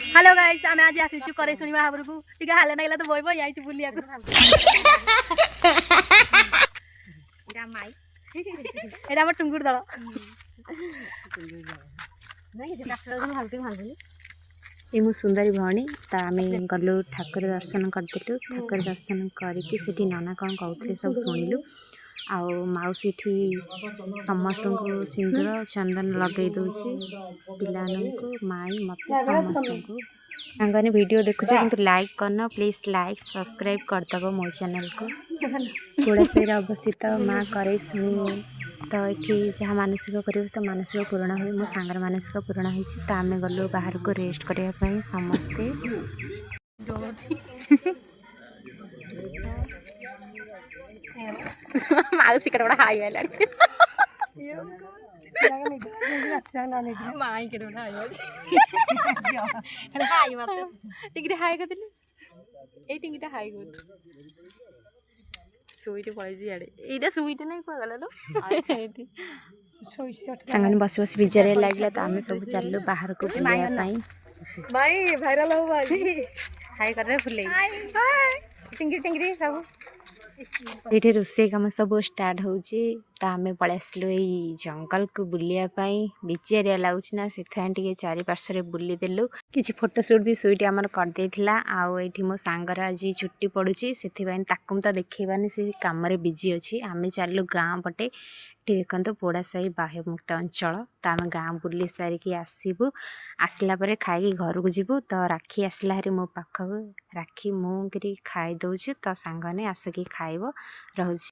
Hello guys आमे आज आसी करे सुनी बाहाबर को ठीक हाले नाइला तो बोय बोय आइछ बुलिया को एरा माई एरा हमर टुंगुर दल नहीं जे डाक्टर को भालते भालबनी ये मो सुंदरी भौणी तो आम गलु ठाकुर दर्शन करदेलु ठाकुर दर्शन करके सिटी नाना कौन कहते सब शुणिलु आउ माउसी समस्त को सिंदूर चंदन लगे दूची पिलानू माई मत समस्त को सांगने वीडियो देखुच कि लाइक करना प्लीज लाइक सब्सक्राइब करदब मो चैनल को घोड़ासाही अवस्थित माँ करे शुणी तो ये जहाँ मानसिक कर तो मानसिक पूरण हुए मो सांगर मानसिक पूरण हो तो आम गलु बाहर को रेस्ट करने समस्ते माउसी कटा हाई आइला माई के हाई हाई मत टिंगरे हाई करदेलु ए टिंगीटा हाई कर सुईटे पड़े एटा सुईटे नहीं कुआ गला लो सांगने बस बस बिजार लगे तो आम सब चलू बाहर को बुलाई भाई भाइराल हो हाई कर फुले टिंगरी टिंगरी सब ये रोषे कम सब स्टार्ट हो आम पलि आसलु यही जंगल को बुलायापाई बिचारिया लगुच ना से चारि पार्श्व बुलीदेलु किसी फोटोशूट भी सुईट आमर करदे आउ ये मो सांगर आज छुट्टी पड़ुची से तो देखेबानी से कम बिजी अच्छी आम चलु गाँ पटे देखो पोड़ासाही बाह्य मुक्त अंचल तो आम गाँ बुली सारिकी आसबू आसला खाई घर को जीवु तो राखी आसला हरी मो पाखक राखी मुझे खाई दौचु तो सांगने आसिकी खाइब रहुछि।